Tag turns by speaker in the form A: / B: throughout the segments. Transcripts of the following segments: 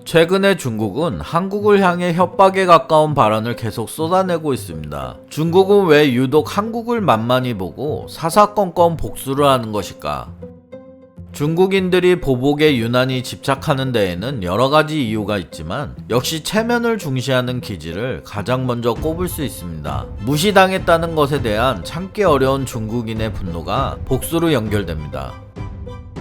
A: 최근에 중국은 한국을 향해 협박에 가까운 발언을 계속 쏟아내고 있습니다. 중국은 왜 유독 한국을 만만히 보고 사사건건 복수를 하는 것일까? 중국인들이 보복에 유난히 집착하는 데에는 여러가지 이유가 있지만 역시 체면을 중시하는 기질을 가장 먼저 꼽을 수 있습니다. 무시당했다는 것에 대한 참기 어려운 중국인의 분노가 복수로 연결됩니다.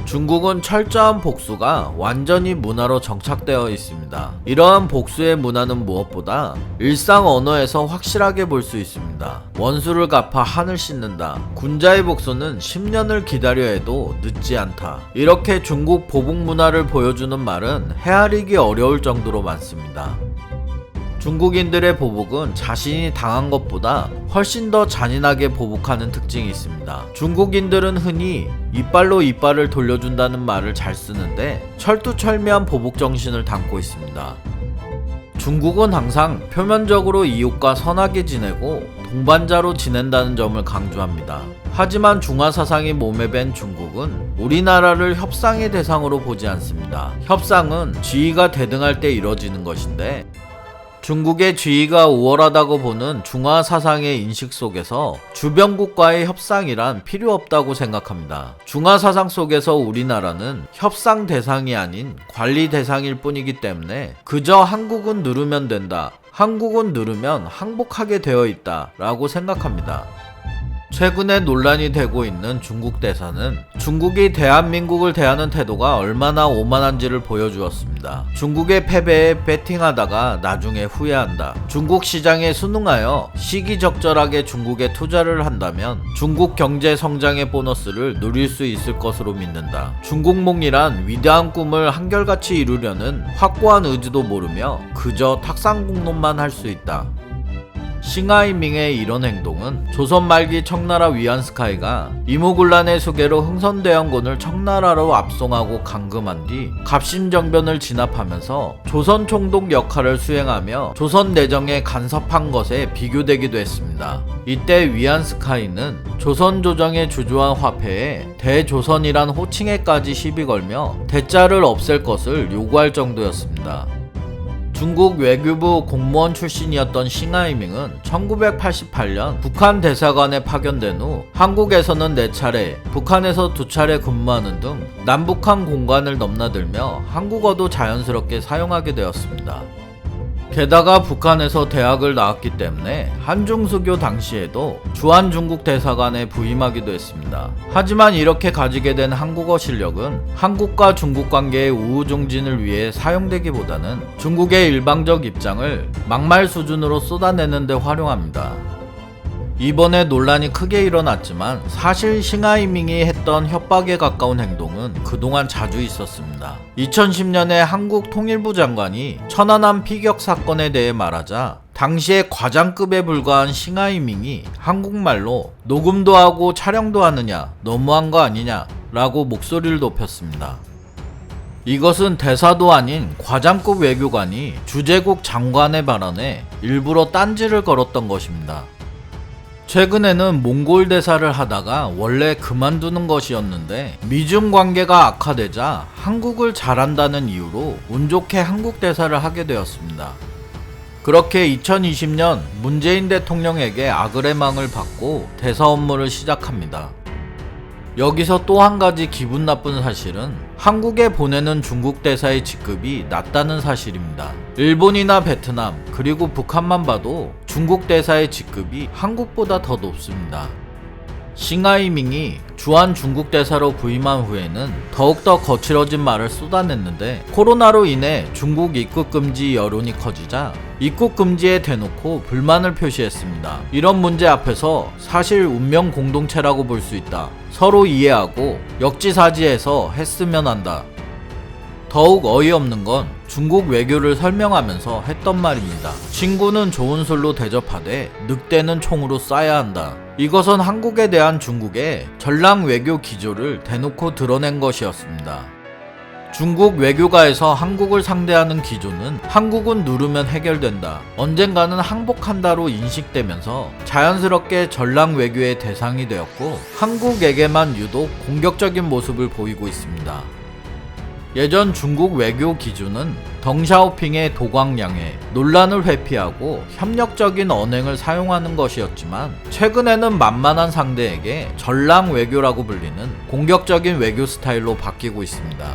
A: 중국은 철저한 복수가 완전히 문화로 정착되어 있습니다. 이러한 복수의 문화는 무엇보다 일상 언어에서 확실하게 볼 수 있습니다. 원수를 갚아 한을 씻는다. 군자의 복수는 10년을 기다려 해도 늦지 않다. 이렇게 중국 보복 문화를 보여주는 말은 헤아리기 어려울 정도로 많습니다. 중국인들의 보복은 자신이 당한 것보다 훨씬 더 잔인하게 보복하는 특징이 있습니다. 중국인들은 흔히 이빨로 이빨을 돌려준다는 말을 잘 쓰는데 철두철미한 보복 정신을 담고 있습니다. 중국은 항상 표면적으로 이웃과 선하게 지내고 동반자로 지낸다는 점을 강조합니다. 하지만 중화 사상이 몸에 밴 중국은 우리나라를 협상의 대상으로 보지 않습니다. 협상은 지위가 대등할 때 이뤄지는 것인데 중국의 지위가 우월하다고 보는 중화 사상의 인식 속에서 주변국과의 협상이란 필요 없다고 생각합니다. 중화 사상 속에서 우리나라는 협상 대상이 아닌 관리 대상일 뿐이기 때문에 그저 한국은 누르면 된다, 한국은 누르면 항복하게 되어 있다 라고 생각합니다. 최근에 논란이 되고 있는 중국 대사는 중국이 대한민국을 대하는 태도가 얼마나 오만한지를 보여주었습니다. 중국의 패배에 배팅하다가 나중에 후회한다. 중국 시장에 순응하여 시기적절하게 중국에 투자를 한다면 중국 경제 성장의 보너스를 누릴 수 있을 것으로 믿는다. 중국몽이란 위대한 꿈을 한결같이 이루려는 확고한 의지도 모르며 그저 탁상공론만 할 수 있다. 싱하이밍의 이런 행동은 조선 말기 청나라 위안스카이가 이무군란의 수계로 흥선대원군을 청나라로 압송하고 감금한 뒤 갑신정변을 진압하면서 조선 총독 역할을 수행하며 조선 내정에 간섭한 것에 비교되기도 했습니다. 이때 위안스카이는 조선 조정의 주조한 화폐에 대조선이란 호칭에까지 시비 걸며 대자를 없앨 것을 요구할 정도였습니다. 중국 외교부 공무원 출신이었던 싱하이밍은 1988년 북한 대사관에 파견된 후 한국에서는 4차례, 북한에서 2차례 근무하는 등 남북한 공관을 넘나들며 한국어도 자연스럽게 사용하게 되었습니다. 게다가 북한에서 대학을 나왔기 때문에 한중수교 당시에도 주한중국 대사관에 부임하기도 했습니다. 하지만 이렇게 가지게 된 한국어 실력은 한국과 중국 관계의 우호증진을 위해 사용되기보다는 중국의 일방적 입장을 막말 수준으로 쏟아내는 데 활용합니다. 이번에 논란이 크게 일어났지만 사실 싱하이밍이 했던 협박에 가까운 행동은 그동안 자주 있었습니다. 2010년에 한국 통일부 장관이 천안함 피격 사건에 대해 말하자 당시에 과장급에 불과한 싱하이밍이 한국말로 녹음도 하고 촬영도 하느냐, 너무한 거 아니냐 라고 목소리를 높였습니다. 이것은 대사도 아닌 과장급 외교관이 주재국 장관의 발언에 일부러 딴지를 걸었던 것입니다. 최근에는 몽골 대사를 하다가 원래 그만두는 것이었는데 미중 관계가 악화되자 한국을 잘한다는 이유로 운 좋게 한국 대사를 하게 되었습니다. 그렇게 2020년 문재인 대통령에게 아그레망을 받고 대사 업무를 시작합니다. 여기서 또 한 가지 기분 나쁜 사실은 한국에 보내는 중국 대사의 직급이 낮다는 사실입니다. 일본이나 베트남 그리고 북한만 봐도 중국 대사의 직급이 한국보다 더 높습니다. 싱하이밍이 주한 중국 대사로 부임한 후에는 더욱더 거칠어진 말을 쏟아냈는데 코로나로 인해 중국 입국 금지 여론이 커지자 입국 금지에 대놓고 불만을 표시했습니다. 이런 문제 앞에서 사실 운명 공동체라고 볼 수 있다. 서로 이해하고 역지사지해서 했으면 한다. 더욱 어이없는 건 중국 외교를 설명하면서 했던 말입니다. 친구는 좋은 술로 대접하되 늑대는 총으로 쏴야 한다. 이것은 한국에 대한 중국의 전랑 외교 기조를 대놓고 드러낸 것이었습니다. 중국 외교가에서 한국을 상대하는 기조는 한국은 누르면 해결된다, 언젠가는 항복한다로 인식되면서 자연스럽게 전랑 외교의 대상이 되었고 한국에게만 유독 공격적인 모습을 보이고 있습니다. 예전 중국 외교 기준은 덩샤오핑의 도광양해, 논란을 회피하고 협력적인 언행을 사용하는 것이었지만 최근에는 만만한 상대에게 전랑 외교라고 불리는 공격적인 외교 스타일로 바뀌고 있습니다.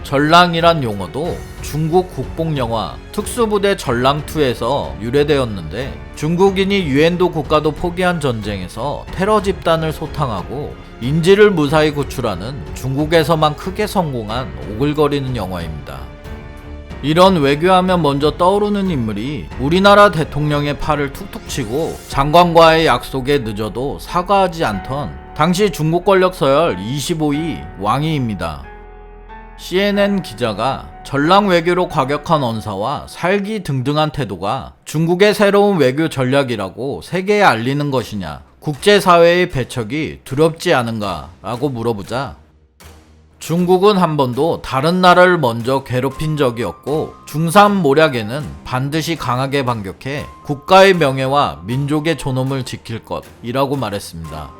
A: 전랑이란 용어도 중국 국뽕영화 특수부대 전랑2에서 유래되었는데 중국인이 유엔도 국가도 포기한 전쟁에서 테러 집단을 소탕하고 인질을 무사히 구출하는 중국에서만 크게 성공한 오글거리는 영화입니다. 이런 외교하면 먼저 떠오르는 인물이 우리나라 대통령의 팔을 툭툭 치고 장관과의 약속에 늦어도 사과하지 않던 당시 중국 권력 서열 25위 왕이입니다. CNN 기자가 전랑 외교로 과격한 언사와 살기 등등한 태도가 중국의 새로운 외교 전략이라고 세계에 알리는 것이냐, 국제사회의 배척이 두렵지 않은가 라고 물어보자 중국은 한 번도 다른 나라를 먼저 괴롭힌 적이 없고 중삼모략에는 반드시 강하게 반격해 국가의 명예와 민족의 존엄을 지킬 것이라고 말했습니다.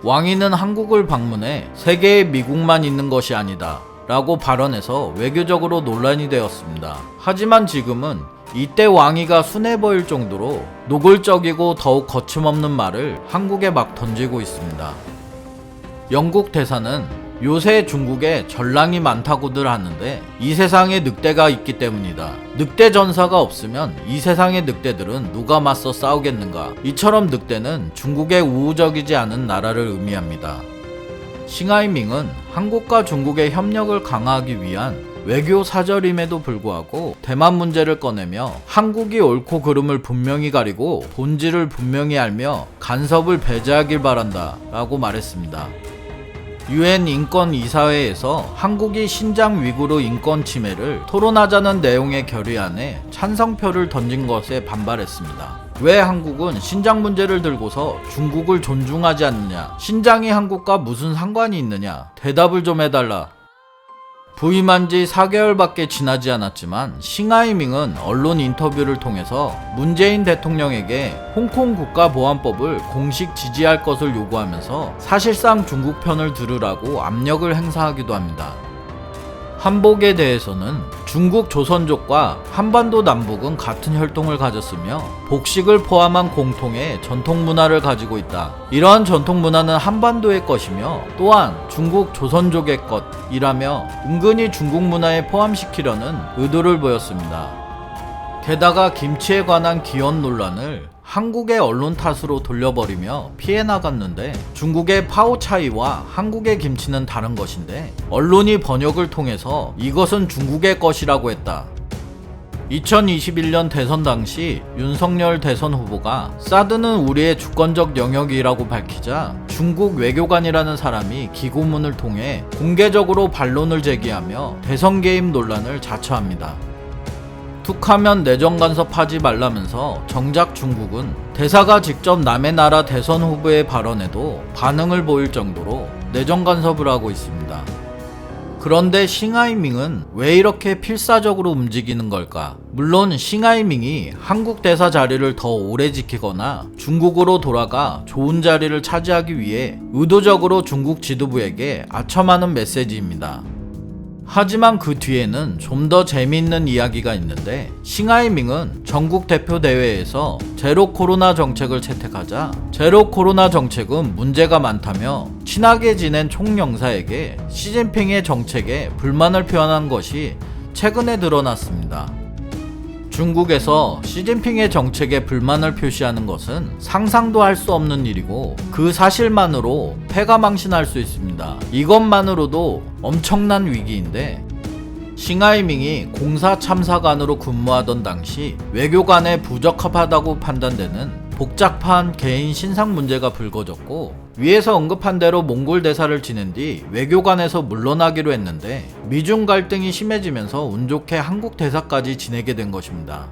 A: 왕이는 한국을 방문해 세계에 미국만 있는 것이 아니다 라고 발언해서 외교적으로 논란이 되었습니다. 하지만 지금은 이때 왕이가 순해 보일 정도로 노골적이고 더욱 거침없는 말을 한국에 막 던지고 있습니다. 영국 대사는 요새 중국에 전랑이 많다고들 하는데 이 세상에 늑대가 있기 때문이다. 늑대 전사가 없으면 이 세상의 늑대들은 누가 맞서 싸우겠는가. 이처럼 늑대는 중국에 우호적이지 않은 나라를 의미합니다. 싱하이밍은 한국과 중국의 협력을 강화하기 위한 외교 사절임에도 불구하고 대만 문제를 꺼내며 한국이 옳고 그름을 분명히 가리고 본질을 분명히 알며 간섭을 배제하길 바란다 라고 말했습니다. UN 인권이사회에서 한국이 신장 위구르 인권 침해를 토론하자는 내용의 결의안에 찬성표를 던진 것에 반발했습니다. 왜 한국은 신장 문제를 들고서 중국을 존중하지 않느냐? 신장이 한국과 무슨 상관이 있느냐? 대답을 좀 해달라. 부임한 지 4개월밖에 지나지 않았지만 싱하이밍은 언론 인터뷰를 통해서 문재인 대통령에게 홍콩 국가보안법을 공식 지지할 것을 요구하면서 사실상 중국 편을 들으라고 압력을 행사하기도 합니다. 한복에 대해서는 중국 조선족과 한반도 남북은 같은 혈통을 가졌으며 복식을 포함한 공통의 전통 문화를 가지고 있다. 이러한 전통 문화는 한반도의 것이며 또한 중국 조선족의 것이라며 은근히 중국 문화에 포함시키려는 의도를 보였습니다. 게다가 김치에 관한 기원 논란을 한국의 언론 탓으로 돌려버리며 피해 나갔는데 중국의 파오차이와 한국의 김치는 다른 것인데 언론이 번역을 통해서 이것은 중국의 것이라고 했다. 2021년 대선 당시 윤석열 대선 후보가 사드는 우리의 주권적 영역이라고 밝히자 중국 외교관이라는 사람이 기고문을 통해 공개적으로 반론을 제기하며 대선 개입 논란을 자처합니다. 툭하면 내정 간섭하지 말라면서 정작 중국은 대사가 직접 남의 나라 대선 후보의 발언에도 반응을 보일 정도로 내정 간섭을 하고 있습니다. 그런데 싱하이밍은 왜 이렇게 필사적으로 움직이는 걸까? 물론 싱하이밍이 한국 대사 자리를 더 오래 지키거나 중국으로 돌아가 좋은 자리를 차지하기 위해 의도적으로 중국 지도부에게 아첨하는 메시지입니다. 하지만 그 뒤에는 좀 더 재미있는 이야기가 있는데 싱하이밍은 전국 대표 대회에서 제로 코로나 정책을 채택하자 제로 코로나 정책은 문제가 많다며 친하게 지낸 총영사에게 시진핑의 정책에 불만을 표현한 것이 최근에 드러났습니다. 중국에서 시진핑의 정책에 불만을 표시하는 것은 상상도 할 수 없는 일이고 그 사실만으로 패가 망신할 수 있습니다. 이것만으로도 엄청난 위기인데 싱하이밍이 공사 참사관으로 근무하던 당시 외교관에 부적합하다고 판단되는 복잡한 개인 신상 문제가 불거졌고 위에서 언급한 대로 몽골 대사를 지낸 뒤 외교관에서 물러나기로 했는데 미중 갈등이 심해지면서 운 좋게 한국 대사까지 지내게 된 것입니다.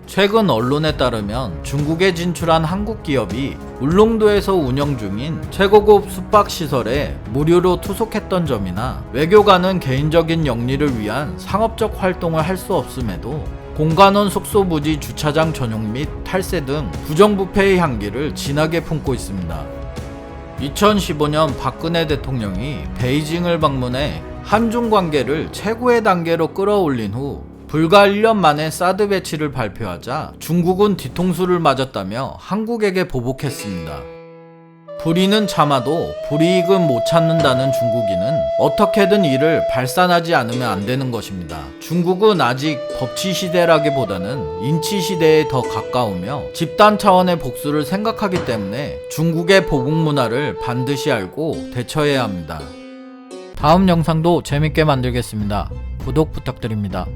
A: 최근 언론에 따르면 중국에 진출한 한국 기업이 울릉도에서 운영 중인 최고급 숙박시설에 무료로 투숙했던 점이나 외교관은 개인적인 영리를 위한 상업적 활동을 할 수 없음에도 공간원 숙소 부지 주차장 전용 및 탈세 등 부정부패의 향기를 진하게 품고 있습니다. 2015년 박근혜 대통령이 베이징을 방문해 한중 관계를 최고의 단계로 끌어올린 후 불과 1년 만에 사드 배치를 발표하자 중국은 뒤통수를 맞았다며 한국에게 보복했습니다. 불의는 참아도 불이익은 못 찾는다는 중국인은 어떻게든 이를 발산하지 않으면 안 되는 것입니다. 중국은 아직 법치 시대라기보다는 인치 시대에 더 가까우며 집단 차원의 복수를 생각하기 때문에 중국의 보복 문화를 반드시 알고 대처해야 합니다. 다음 영상도 재밌게 만들겠습니다. 구독 부탁드립니다.